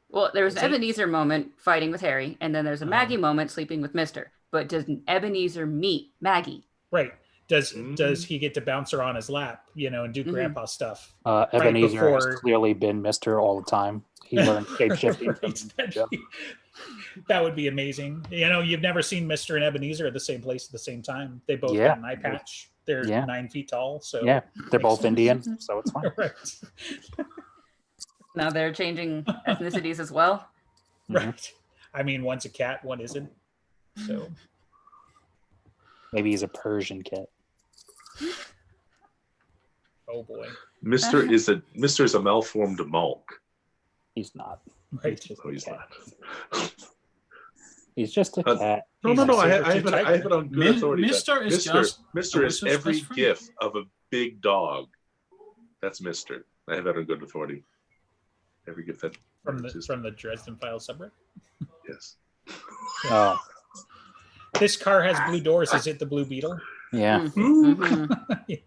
Well, there's an Ebenezer moment fighting with Harry, and then there's a Maggie moment sleeping with Mister. But does Ebenezer meet Maggie? Right. Does he get to bounce her on his lap, and do grandpa stuff? Ebenezer has clearly been Mister all the time. He learned shape-shifting. That would be amazing. You've never seen Mister and Ebenezer at the same place at the same time. They both got an eye patch. They're 9 feet tall. So they're both sense. Indian, so it's fine. Right. Now they're changing ethnicities as well. Right. I mean, one's a cat, one isn't. So maybe he's a Persian cat. Oh boy. Mister is a malformed Malk. He's not. Right. Oh, he's not. He's just a cat. No. I have it on good authority. Mister is every gif of a big dog. That's Mister. I have that on good authority. Every gif that from the Dresden Files subreddit. Yes. Oh. This car has blue doors. Is it the Blue Beetle? Yeah. Mm-hmm. Yeah.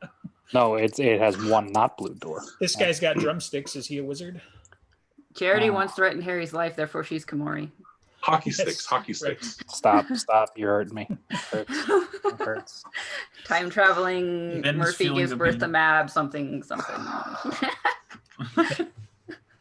No, it has one not blue door. This guy's got drumsticks. Is he a wizard? Charity once threatened Harry's life, therefore she's Komori. Hockey sticks. Right. Stop. You hurt me. It hurts. Time traveling Murphy gives birth to Mab, something.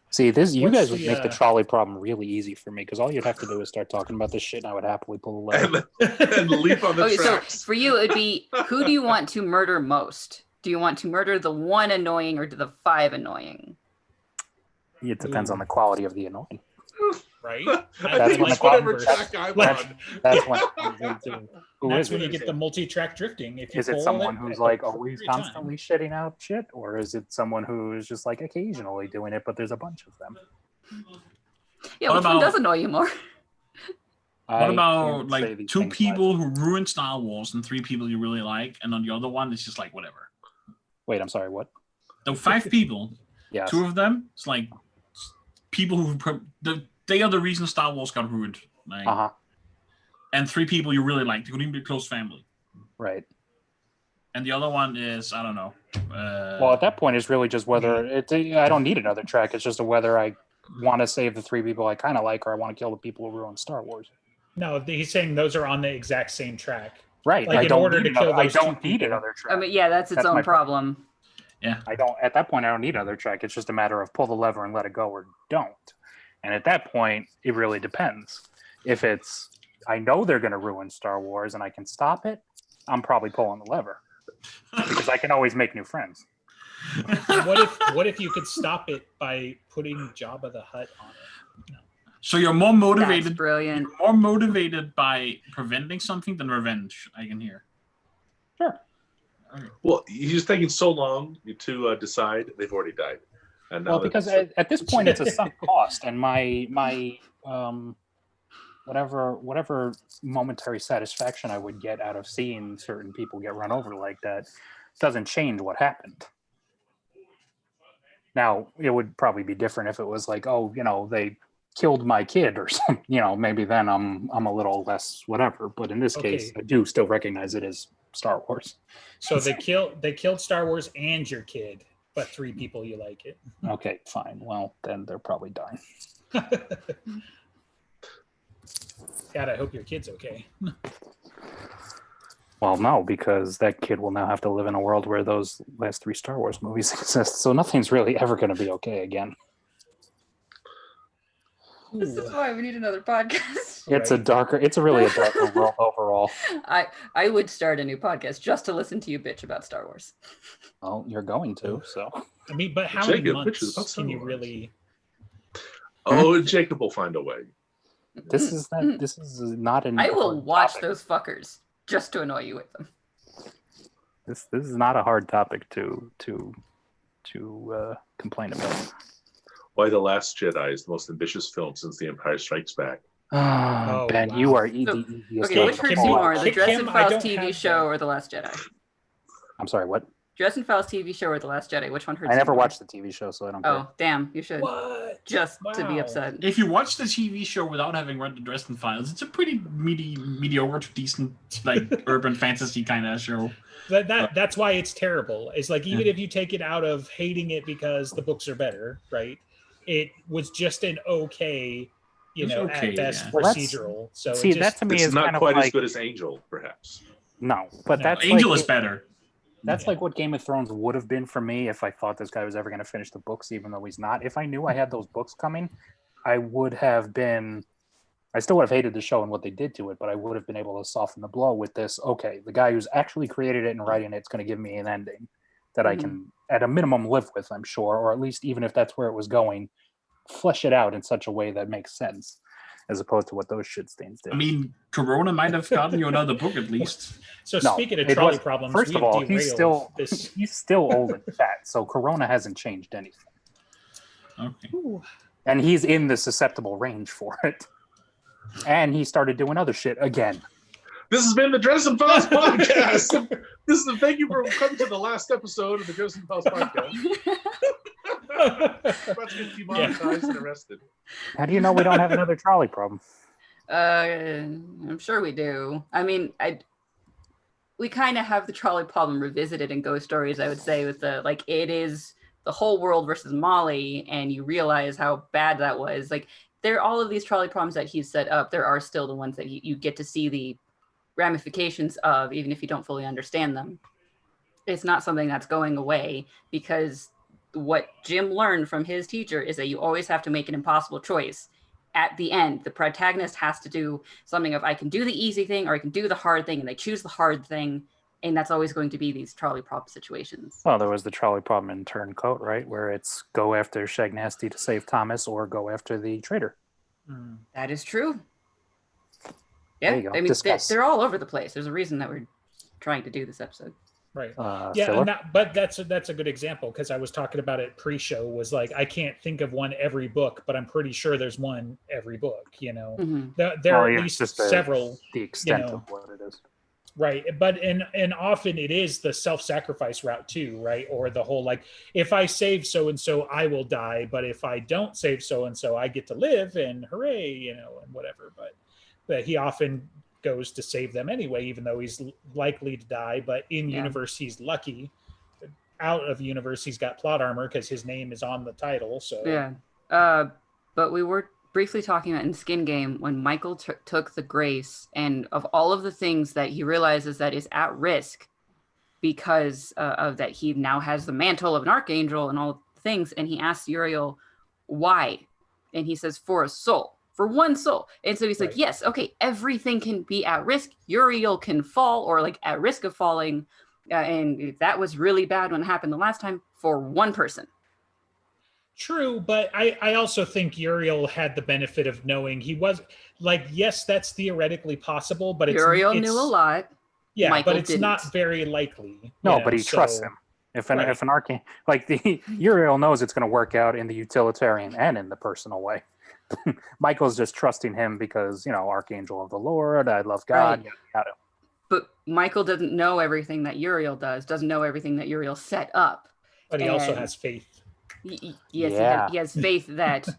See, you guys would make the trolley problem really easy for me, because all you'd have to do is start talking about this shit and I would happily pull the lever. and leap on the tracks. So for you, it'd be, who do you want to murder most? Do you want to murder the one annoying or the 5 annoying? It depends on the quality of the annoying. Right? That's when whatever track I'm on. That's when you get the multi-track drifting. If you is it someone who's like always constantly shitting out shit, or is it someone who's just like occasionally doing it, but there's a bunch of them? Yeah, which one does annoy you more? What about like 2 people who ruin Star Wars and 3 people you really like, and on the other one it's just like whatever? Wait, I'm sorry, what? So 5 people, yes. 2 of them, it's like people who they are the reason Star Wars got ruined. Like, and 3 people you really like. They could even be a close family. Right. And the other one is, I don't know. Well, at that point, it's really just whether I don't need another track. It's just whether I want to save the 3 people I kind of like, or I want to kill the people who ruin Star Wars. No, he's saying those are on the exact same track. Right. Like, in order to kill those 2 people. I don't need another track. I mean, yeah, that's its own problem. Yeah. At that point, I don't need another track. It's just a matter of pull the lever and let it go, or don't. And at that point, it really depends. If it's, I know they're going to ruin Star Wars and I can stop it, I'm probably pulling the lever. Because I can always make new friends. What if you could stop it by putting Jabba the Hutt on it? No. So you're more motivated. That's brilliant. You're more motivated by preventing something than revenge, I can hear. Sure. Okay. Well, he's taking so long to decide. They've already died. And now because at this point it's a sunk cost, and my whatever momentary satisfaction I would get out of seeing certain people get run over like that doesn't change what happened. Now, it would probably be different if it was like, oh, they killed my kid or something, maybe then I'm a little less whatever. But in this case, I do still recognize it as Star Wars. So they killed Star Wars and your kid. but 3 people you like it. Okay, fine. Well, then they're probably dying. God, I hope your kid's okay. Well, no, because that kid will now have to live in a world where those last 3 Star Wars movies exist. So nothing's really ever going to be okay again. This is why we need another podcast. It's really a darker world overall. I would start a new podcast just to listen to you bitch about Star Wars. Well, you're going to, so. I mean, but how many months can you really? Oh, Jacob will find a way. This is not an. I will watch those fuckers just to annoy you with them. This is not a hard topic to complain about. Why The Last Jedi is the most ambitious film since The Empire Strikes Back. Oh, Ben, wow. You are the easiest. Okay, which hurts you more, the Dresden Files TV show or The Last Jedi? I'm sorry, what? Dresden Files TV show or The Last Jedi? Which one hurts you? I never watched the TV show, so I don't care. Oh, damn, you should. What? Just to be upset. If you watch the TV show without having read the Dresden Files, it's a pretty mediocre to decent, like, urban fantasy kind of show. That's why it's terrible. It's like, even if you take it out of hating it because the books are better, right? It was just an okay, at best procedural. So see, that to me is not kind quite of as good as Angel, perhaps. No, but that's Angel is better. That's like what Game of Thrones would have been for me if I thought this guy was ever going to finish the books, even though he's not. If I knew I had those books coming, I still would have hated the show and what they did to it, but I would have been able to soften the blow with this. Okay, the guy who's actually created it and writing it's going to give me an ending that I can, at a minimum, live with, I'm sure, or at least even if that's where it was going, flesh it out in such a way that makes sense, as opposed to what those shit stains did. I mean, Corona might have gotten you another book at least. So speaking of trolley problems, first of all, he's still old and fat, so Corona hasn't changed anything. Okay. Ooh. And he's in the susceptible range for it. And he started doing other shit again. This has been the Dresden Files podcast. Thank you for coming to the last episode of the Dresden Files podcast. About to get demonetized and arrested. How do you know we don't have another trolley problem? I'm sure we do. I mean, we kind of have the trolley problem revisited in Ghost Stories, I would say, with it is the whole world versus Molly, and you realize how bad that was. Like, there are all of these trolley problems that he's set up. There are still the ones that you get to see the ramifications of, even if you don't fully understand them. It's not something that's going away, because what Jim learned from his teacher is that you always have to make an impossible choice. At the end, the protagonist has to do something of, I can do the easy thing or I can do the hard thing, and they choose the hard thing, and that's always going to be these trolley problem situations. Well, there was the trolley problem in Turncoat, right, where it's go after Shagnasty to save Thomas or go after the traitor. That is true. Yeah, I mean, they're all over the place. There's a reason that we're trying to do this episode. Right. But that's a good example, because I was talking about it pre-show, was like, I can't think of one every book, but I'm pretty sure there's one every book, There are at least several. The extent of what it is. Right. But and often it is the self-sacrifice route too, right? Or the whole, like, if I save so-and-so, I will die, but if I don't save so-and-so, I get to live, and hooray, and whatever. But he often goes to save them anyway, even though he's likely to die. But in universe, he's lucky. Out of universe, he's got plot armor because his name is on the title. So but we were briefly talking about in Skin Game when Michael took the Grace, and of all of the things that he realizes that is at risk because of that, he now has the mantle of an archangel and all things, and he asks Uriel why, and he says for a soul. For one soul. And so he's like, yes, okay, everything can be at risk. Uriel can fall, or like at risk of falling. And that was really bad when it happened the last time for one person. True, but I also think Uriel had the benefit of knowing he was like, yes, that's theoretically possible, but Uriel knew a lot. Yeah, Michael but it's didn't. Not very likely. No, but he trusts him. If an arcane, like the Uriel knows it's going to work out in the utilitarian and in the personal way. Michael's just trusting him because, Archangel of the Lord, I love God. Right. But Michael doesn't know everything that Uriel doesn't know everything that Uriel set up. But he also has faith. He has faith that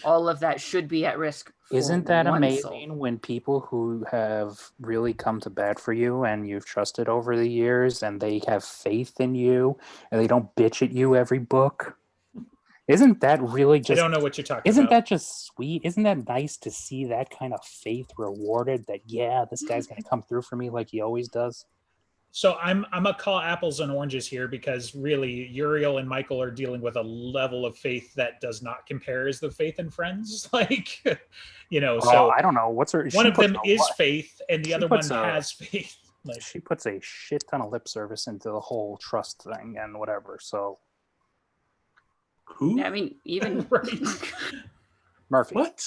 all of that should be at risk Isn't that one amazing soul. when people who have really come to bat for you and you've trusted over the years and they have faith in you and they don't bitch at you every book? Isn't that really I just... don't know what you're talking Isn't about. that just sweet? Isn't that nice to see that kind of faith rewarded, that, yeah, this guy's going to come through for me like he always does? So I'm gonna call apples and oranges here, because really Uriel and Michael are dealing with a level of faith that does not compare as the faith in Friends. Like, so I don't know. What's her... one of them is faith and the She other one puts a- has faith. Like, She puts a shit ton of lip service into the whole trust thing and whatever, so... Who? I mean, even right. Murphy. What?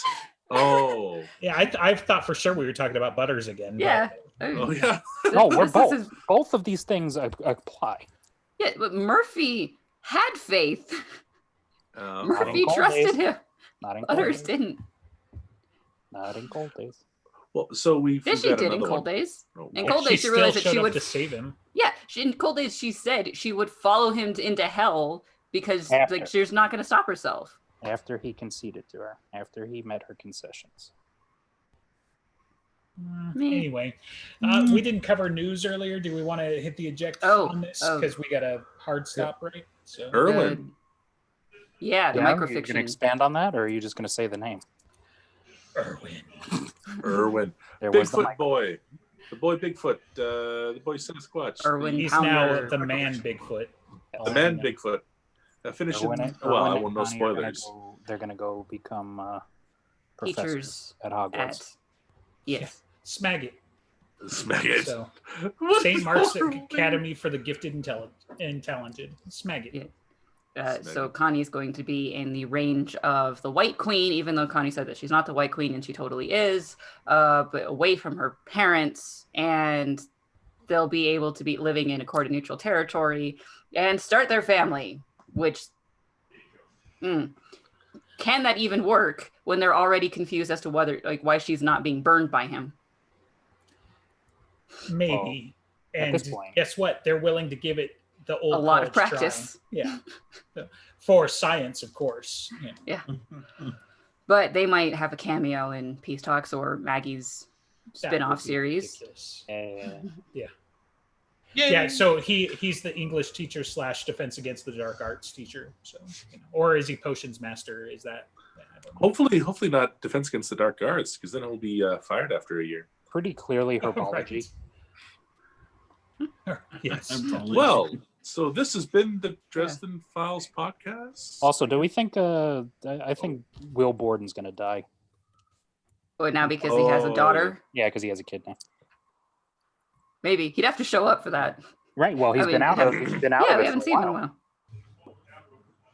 Oh. Yeah, I thought for sure we were talking about Butters again. yeah. Oh yeah. No, we're This both. is- Both of these things apply. Yeah, but Murphy had faith. Murphy Cold trusted days. him. Not in cold Others days. didn't. Not in cold days. Well, so we've Yes, she got did in another Cold one. Days. Oh, In well, Cold she Days, she still realized that showed she up would to save him. Yeah, in Cold Days, she said she would follow him into hell because After. like she's not going to stop herself. After he conceded to her. After he met her concessions. Meh. Anyway, we didn't cover news earlier. Do we want to hit the eject on this? Because we got a hard stop, right? So Erwin. Yeah, the Yeah, are you going microfiction. to expand on that, or are you just going to say the name? Erwin. There was the Bigfoot mic. boy. The boy Bigfoot. The boy Sasquatch. Erwin he's Pounder. now the man Bigfoot. The man Bigfoot. Finishing. Erwin Well, I and won't know Connie are gonna spoilers. they're going to go become professors Teachers at Hogwarts. at yes. Smag it. Smack it. So What St. is Mark's horrible? Academy for the Gifted and Talented. Smag it. Yeah. So Connie's going to be in the range of the White Queen, even though Connie said that she's not the White Queen, and she totally is, but away from her parents, and they'll be able to be living in accord neutral territory and start their family, which can that even work when they're already confused as to why she's not being burned by him? Maybe. Well, at and this point- guess what? They're willing to give it the old A lot of college practice. try. Yeah. For science, of course. Yeah. But they might have a cameo in Peace Talks or Maggie's That spin-off would be series. ridiculous. Yay. Yeah, so he's the English teacher / Defense Against the Dark Arts teacher. So, or is he potions master? Is that? I don't know. Hopefully not Defense Against the Dark Arts, because then he'll be fired after a year. Pretty clearly herbology. Right. Yes. Well, so this has been the Dresden Files podcast. Also, do we think I think Will Borden's going to die? But now because he has a daughter, Yeah, because he has a kid now. maybe he'd have to show up for that. Right. Well, he's I mean, been out of yeah, it we for haven't a seen him in a while. while.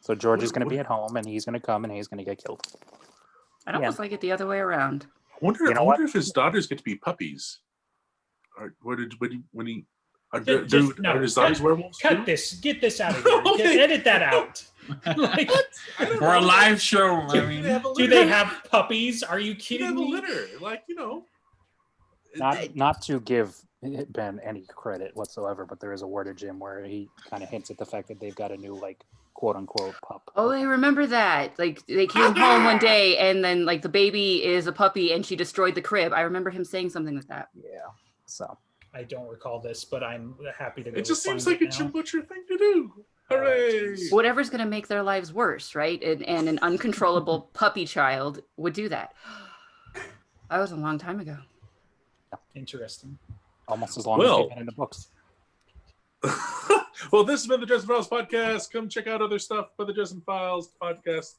So George is going to be at home, and he's going to come, and he's going to get killed. I'd almost like it the other way around. I wonder You know wonder if his daughters get to be puppies. Or when he are his daughters werewolves? Cut too? this. Get this out of here. Okay. Edit that out. Like, For a live show, I mean, do they have puppies? Are you You kidding have a me? litter, Not to give Ben any credit whatsoever, but there is a wordage in where he kind of hints at the fact that they've got a new, quote unquote pup. Oh, I remember that. Like they came home one day, and then the baby is a puppy, and she destroyed the crib. I remember him saying something like that. Yeah. So I don't recall this, but I'm happy to go. It just find seems like a now. Jim Butcher thing to do. Hooray! Whatever's going to make their lives worse, right? And an uncontrollable puppy child would do that. That was a long time ago. Interesting. almost as long as Well- they've been in the books. Well, this has been the Dresden Files podcast. Come check out other stuff by the Dresden Files podcast.